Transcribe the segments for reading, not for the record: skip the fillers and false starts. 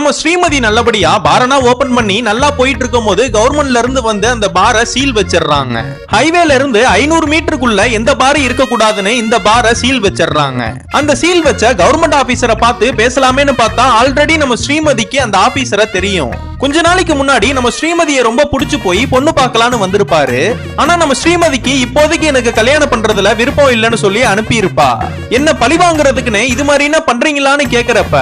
நம்ம ஸ்ரீமதி நல்லபடியா பாரனா ஓபன் பண்ணி நல்லா போயிட்டு இருக்கும் போது கவர்மெண்ட்ல இருந்து வந்து அந்த பாரை சீல் வச்சிடறாங்க. ஹைவேல இருந்து 500 மீட்டருக்குள்ள எந்த பார் இருக்க கூடாதுன்னு இந்த பாரை சீல் வச்சிடறாங்க. அந்த சீல் வச்ச கவர்மெண்ட் ஆபீசரை பார்த்து பேசலாமேன்னு பார்த்தா ஆல்ரெடி நம்ம ஸ்ரீமதிக்கு அந்த ஆபீசரை தெரியும். கொஞ்ச நாளைக்கு முன்னாடி நம்ம ஸ்ரீமதியை ரொம்ப புடிச்சு போய் பொண்ணு பார்க்கலான்னு வந்திருப்பாரு. ஆனா நம்ம ஸ்ரீமதிக்கு இப்போதைக்கு எனக்கு கல்யாணம் பண்றதுல விருப்பம் இல்லைன்னு சொல்லி அனுப்பி இருப்பா. என்ன பழி வாங்குறதுக்குன்னு இது மாதிரி என்ன பண்றீங்களான்னு கேக்குறப்ப,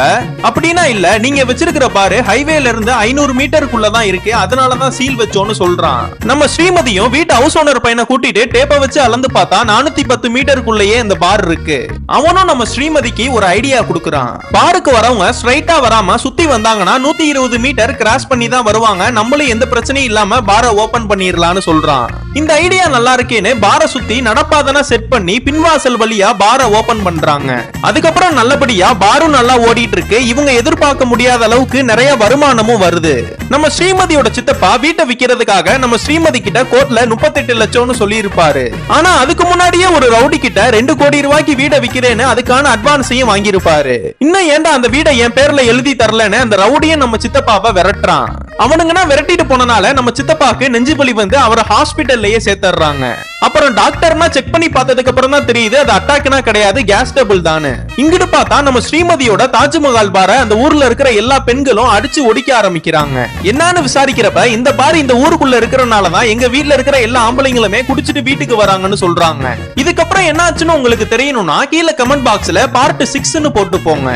அப்படின்னா இல்ல, நீங்க வச்சிருக்கிற பாரு ஹைவேல இருந்து 500 மீட்டருக்குள்ளதான் இருக்கு, அதனாலதான் சீல் வச்சோன்னு சொல்றான். நம்ம ஸ்ரீமதியும் வீட்டு ஹவுஸ் ஓனர் பையனை கூட்டிட்டு டேப்ப வச்சு அளந்து பார்த்தா 410 மீட்டருக்குள்ளேயே இந்த பார் இருக்கு. அவனும் நம்ம ஸ்ரீமதிக்கு ஒரு ஐடியா கொடுக்கறான். பாருக்கு வரவங்க ஸ்ட்ரைட்டா வராம சுத்தி வந்தாங்கன்னா 120 மீட்டர் கிராஸ் பண்ணி தான் வருவாங்க, நம்மளும் எந்த பிரச்சனையும் இல்லாம பாரை ஓபன் பண்ணிரலாம்னு சொல்றான். இந்த ஐடியா நல்லா இருக்கேன்னு பாரை சுத்தி நடப்பாதனா செட் பண்ணி பின்வாசல் வழியா பாரை ஓபன் பண்றாங்க. அதுக்கப்புறம் நல்லபடியா பாரும் நல்லா ஓடிட்டு இருக்கு. இவங்க எதிர்பார்க்க முடியாத அளவுக்கு நிறைய வருமானமும் வருது. நம்ம ஸ்ரீமதியோட சித்தப்பா வீட்டை விக்கிறதுக்காக நம்ம ஸ்ரீமதி கிட்ட கோர்ட்ல 38 லட்சம்னு சொல்லி இருப்பாரு. ஆனா அதுக்கு முன்னாடியே ஒரு ரவுடி கிட்ட 2 கோடி ரூபாய்க்கு வீடை விக்கிறேன்னு அதுக்கான அட்வான்ஸையும் வாங்கியிருப்பாரு. இன்னும் ஏன்டா அந்த வீடை என் பேர்ல எழுதி தரலன்னு அந்த ரவுடியும் நம்ம சித்தப்பாவை விரட்டுறான். அவனுங்கன்னா விரட்டிட்டு போனனால நம்ம சித்தப்பாக்கு நெஞ்சு வலி வந்து அவரை ஹாஸ்பிட்டல்லயே சேர்த்துறாங்க. அப்புறம் டாக்டர்னா செக் பண்ணி பார்த்ததுக்கு அப்புறம் தான் தெரியுது அது அட்டாக்னா கிடையாது, கேஸ் டபுள் தானு. இங்கிட்டு பார்த்தா நம்ம ஸ்ரீமதியோட தாஜ்மஹால் பாரை அந்த ஊர்ல இருக்கிற எல்லா பெண்களும் அடிச்சு ஒடிக்க ஆரம்பிக்கிறாங்க. என்னன்னு விசாரிக்கிறப்ப இந்த பார் இந்த ஊருக்குள்ள இருக்கிறனாலதான் எங்க வீட்டுல இருக்கிற எல்லா ஆம்பளைங்களுமே குடிச்சிட்டு வீட்டுக்கு வராங்கன்னு சொல்றாங்க. இதுக்கப்புறம் என்ன ஆச்சுன்னு உங்களுக்கு தெரியணும்னா கீழே கமெண்ட் பாக்ஸ்ல பார்ட் 6ன்னு போட்டு போங்க.